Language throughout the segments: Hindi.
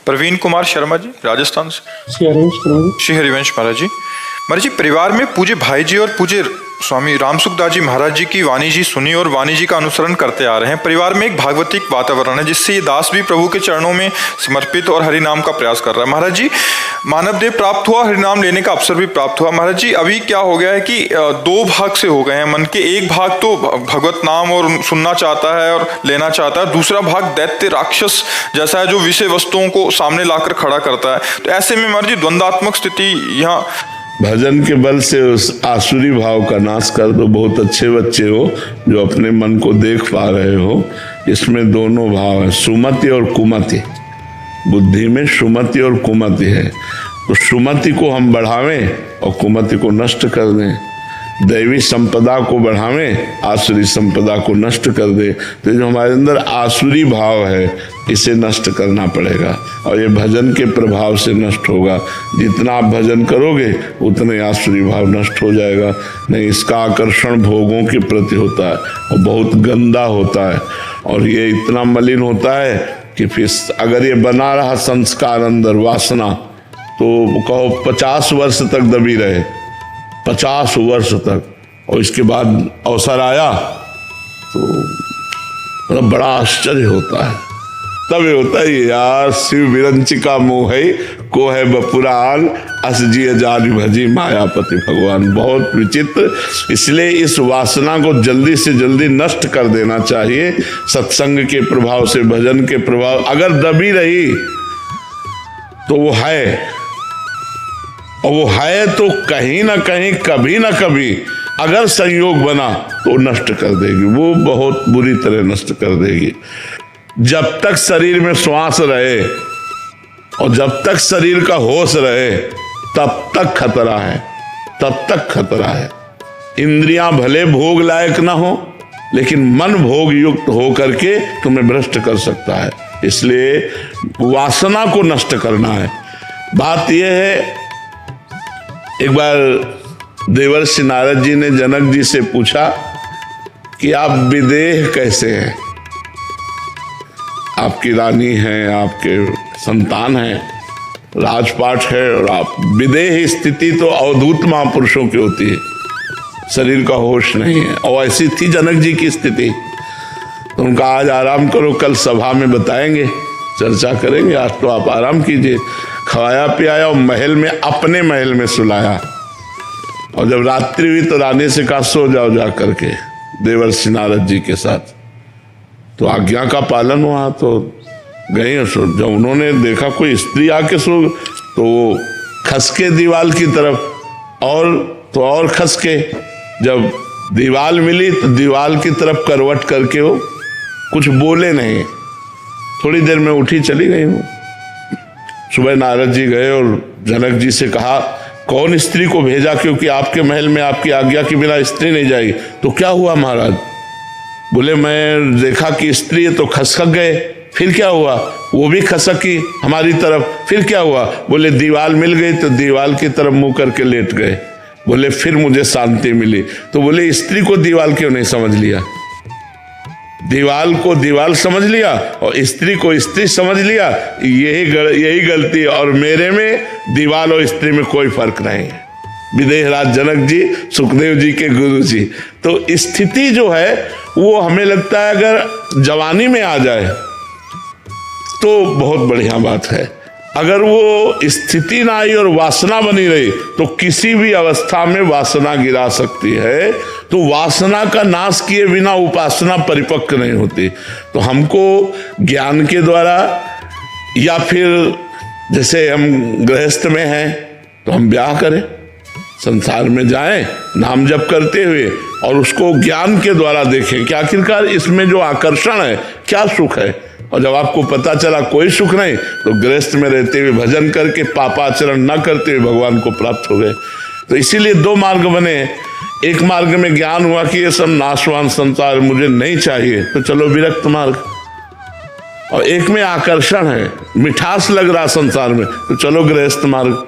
प्रवीण कुमार शर्मा जी राजस्थान से। श्री हरिवंश महाराज जी। महाराज जी, परिवार में पूज्य भाई जी और पूज्य स्वामी रामसुखदास जी महाराज जी की वाणी जी सुनी और वाणी जी का अनुसरण करते आ रहे हैं। परिवार में एक भागवतिक वातावरण है जिससे ये दास भी प्रभु के चरणों में समर्पित और हरिनाम का प्रयास कर रहा है। महाराज जी, मानव देह प्राप्त हुआ, हरिनाम लेने का अवसर भी प्राप्त हुआ। महाराज जी, अभी क्या हो गया है कि दो भाग से हो गए हैं। मन के एक भाग तो भगवत नाम और सुनना चाहता है और लेना चाहता है, दूसरा भाग दैत्य राक्षस जैसा है जो विषय वस्तुओं को सामने लाकर खड़ा करता है। तो ऐसे में महाराज जी द्वंदात्मक स्थिति यहाँ। भजन के बल से उस आसुरी भाव का नाश कर दो। बहुत अच्छे बच्चे हो जो अपने मन को देख पा रहे हो। इसमें दोनों भाव है, सुमति और कुमति। बुद्धि में सुमति और कुमति है, तो सुमति को हम बढ़ावें और कुमति को नष्ट कर दें। दैवी संपदा को बढ़ावें, आसुरी संपदा को नष्ट कर दे। तो जो हमारे अंदर आसुरी भाव है इसे नष्ट करना पड़ेगा और ये भजन के प्रभाव से नष्ट होगा। जितना आप भजन करोगे उतने आसुरी भाव नष्ट हो जाएगा। नहीं, इसका आकर्षण भोगों के प्रति होता है और बहुत गंदा होता है और ये इतना मलिन होता है कि फिर अगर ये बना रहा संस्कार अंदर वासना, तो कहो 50 वर्ष तक दबी रहे, 50 वर्ष तक, और इसके बाद अवसर आया तो मतलब बड़ा आश्चर्य होता है। तब ये होता है यार, शिव विरंचिका मोह है को है बपुरान अस जिय जान भजी मायापति भगवान। बहुत विचित्र। इसलिए इस वासना को जल्दी से जल्दी नष्ट कर देना चाहिए। सत्संग के प्रभाव से, भजन के प्रभाव, अगर दबी रही तो वो है, और वो है तो कहीं ना कहीं कभी ना कभी अगर संयोग बना तो नष्ट कर देगी, वो बहुत बुरी तरह नष्ट कर देगी। जब तक शरीर में श्वास रहे और जब तक शरीर का होश रहे तब तक खतरा है, तब तक खतरा है। इंद्रियां भले भोग लायक ना हो लेकिन मन भोग युक्त हो करके तुम्हें भ्रष्ट कर सकता है। इसलिए वासना को नष्ट करना है। बात यह है, एक बार देवर्षि नारद जी ने जनक जी से पूछा कि आप विदेह कैसे हैं? आपकी रानी हैं, आपके संतान हैं, राजपाट है, और आप विदेह स्थिति तो अवधूत महापुरुषों की होती है, शरीर का होश नहीं है। और ऐसी थी जनक जी की स्थिति। तो उनका आज आराम करो, कल सभा में बताएंगे, चर्चा करेंगे। आज तो आप आराम कीजिए। खवाया पियाया और महल में, अपने महल में सुलाया, और जब रात्रि हुई तो रानी से कहा सो जाओ जा करके देवर्षि नारद जी के साथ। तो आज्ञा का पालन हुआ तो गए सो। जब उन्होंने देखा कोई स्त्री आके सो, तो वो खसके दीवाल की तरफ, और खसके। जब दीवाल मिली तो दीवाल की तरफ करवट करके वो कुछ बोले नहीं। थोड़ी देर में उठी चली गई वो। सुबह नारद जी गए और जनक जी से कहा कौन स्त्री को भेजा, क्योंकि आपके महल में आपकी आज्ञा के बिना स्त्री नहीं जाएगी। तो क्या हुआ महाराज? बोले मैं देखा कि स्त्री है तो खसक गए। फिर क्या हुआ? वो भी खसकी हमारी तरफ। फिर क्या हुआ? बोले दीवाल मिल गई तो दीवाल की तरफ मुंह करके लेट गए। बोले फिर मुझे शांति मिली। तो बोले स्त्री को दीवाल क्यों नहीं समझ लिया? दीवाल को दीवाल समझ लिया और स्त्री को स्त्री समझ लिया। यही गलती है। और मेरे में दीवाल और स्त्री में कोई फर्क नहीं है। विदेहराज जनक जी, सुखदेव जी के गुरु जी। तो स्थिति जो है वो हमें लगता है अगर जवानी में आ जाए तो बहुत बढ़िया बात है। अगर वो स्थिति ना आई और वासना बनी रही तो किसी भी अवस्था में वासना गिरा सकती है। तो वासना का नाश किए बिना उपासना परिपक्व नहीं होती। तो हमको ज्ञान के द्वारा, या फिर जैसे हम गृहस्थ में हैं तो हम ब्याह करें, संसार में जाएं नाम जप करते हुए, और उसको ज्ञान के द्वारा देखें कि आखिरकार इसमें जो आकर्षण है क्या सुख है। और जब आपको पता चला कोई सुख नहीं तो गृहस्थ में रहते हुए भजन करके पापाचरण न करते हुए भगवान को प्राप्त हो गए। तो इसीलिए दो मार्ग बने। एक मार्ग में ज्ञान हुआ कि ये सब नाशवान संसार मुझे नहीं चाहिए, तो चलो विरक्त मार्ग। और एक में आकर्षण है, मिठास लग रहा संसार में, तो चलो गृहस्थ मार्ग।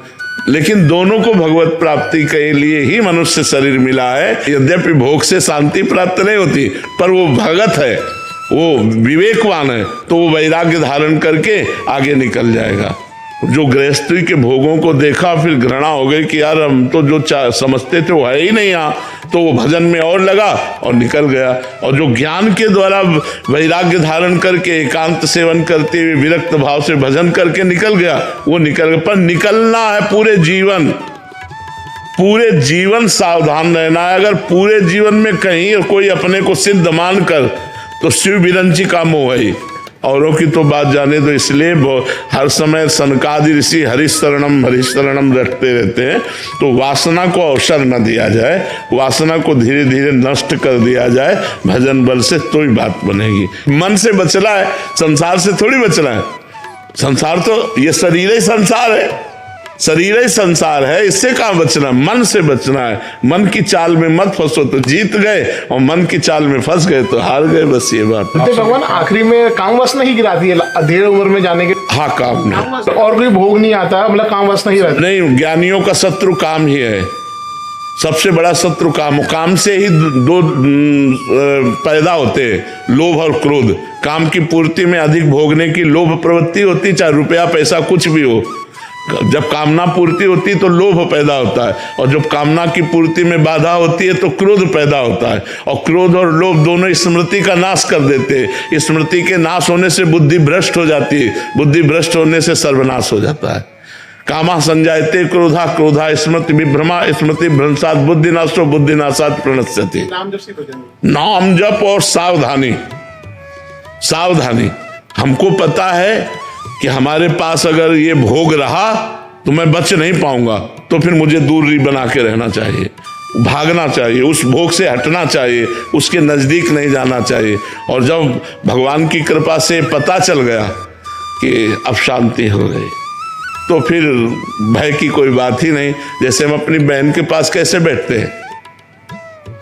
लेकिन दोनों को भगवत प्राप्ति के लिए ही मनुष्य शरीर मिला है। यद्यपि भोग से शांति प्राप्त नहीं होती, पर वो भगत है, वो विवेकवान है तो वो वैराग्य धारण करके आगे निकल जाएगा। जो गृहस्थी के भोगों को देखा फिर घृणा हो गई कि यार हम तो जो समझते थे वो है ही नहीं यहाँ, तो वो भजन में और लगा और निकल गया। और जो ज्ञान के द्वारा वैराग्य धारण करके एकांत सेवन करते हुए विरक्त भाव से भजन करके निकल गया, वो निकल गया। पर निकलना है पूरे जीवन सावधान रहना है। अगर पूरे जीवन में कहीं कोई अपने को सिद्ध मान कर तो शिव विरंची का मोह है। औरों की तो बात जाने दो, इसलिए हर समय सनकादि ऋषि हरिशरणम रटते रहते हैं। तो वासना को अवसर न दिया जाए, वासना को धीरे धीरे नष्ट कर दिया जाए भजन बल से, तो ही बात बनेगी। मन से बचना है, संसार से थोड़ी बचना है। संसार तो ये शरीर ही संसार है, शरीर ही संसार है, इससे कहाँ बचना, मन से बचना है। मन की चाल में मत फंसो तो जीत गए, और मन की चाल में फंस गए तो हार गए, बस ये बात। भगवान आखिरी में काम वासना ही गिराती है अधेड़ उम्र में जाने के। हाँ, काम नहीं, और कोई भोग नहीं आता, मतलब काम वासना ही रहती नहीं। ज्ञानियों का शत्रु काम ही है, सबसे बड़ा शत्रु काम। काम से ही दो पैदा होते हैं, लोभ और क्रोध। काम की पूर्ति में अधिक भोगने की लोभ प्रवृत्ति होती, चाहे रुपया पैसा कुछ भी हो। जब कामना पूर्ति होती तो लोभ पैदा होता है, और जब कामना की पूर्ति में बाधा होती है तो क्रोध पैदा होता है। और क्रोध और लोभ दोनों स्मृति का नाश कर देते हैं। स्मृति के नाश होने से बुद्धि भ्रष्ट हो जाती है, बुद्धि भ्रष्ट होने से सर्वनाश हो जाता है। कामा संजायते क्रोधा, क्रोधा स्मृति विभ्रमा, स्मृति भ्रंशात बुद्धिनाशो, बुद्धिनाशात प्रणश्यति। नाम जप और सावधानी। हमको पता है कि हमारे पास अगर ये भोग रहा तो मैं बच नहीं पाऊंगा, तो फिर मुझे दूरी बना के रहना चाहिए, भागना चाहिए, उस भोग से हटना चाहिए, उसके नजदीक नहीं जाना चाहिए। और जब भगवान की कृपा से पता चल गया कि अब शांति हो गई, तो फिर भय की कोई बात ही नहीं। जैसे हम अपनी बहन के पास कैसे बैठते हैं,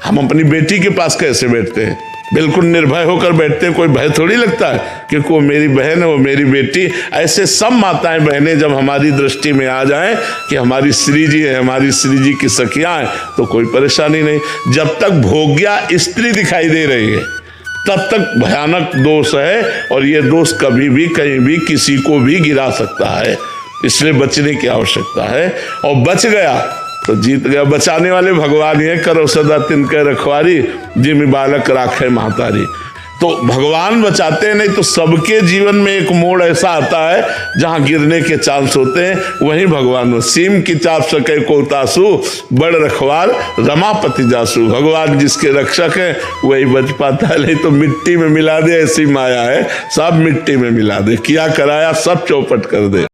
हम अपनी बेटी के पास कैसे बैठते हैं, बिल्कुल निर्भय होकर बैठते हैं, कोई भय थोड़ी लगता है, क्योंकि वो मेरी बहन है, वो मेरी बेटी। ऐसे सब माताएं बहनें जब हमारी दृष्टि में आ जाएं कि हमारी श्री जी है, हमारी श्री जी की सखियां हैं, तो कोई परेशानी नहीं। जब तक भोग्या स्त्री दिखाई दे रही है तब तक भयानक दोष है, और ये दोष कभी भी कहीं भी किसी को भी गिरा सकता है। इसलिए बचने की आवश्यकता है, और बच गया तो जीत गया। बचाने वाले भगवान ये करो सदा तिनके रखवारी, जिमि बालक राखे महतारी। तो भगवान बचाते हैं, नहीं तो सबके जीवन में एक मोड़ ऐसा आता है जहां गिरने के चांस होते हैं, वहीं भगवान। सीम की चाप सके को तासु, बड़ रखवार रमापति जासु। भगवान जिसके रक्षक है वही बच पाता है, नहीं तो मिट्टी में मिला दे, ऐसी माया है, सब मिट्टी में मिला दे, किया कराया सब चौपट कर दे।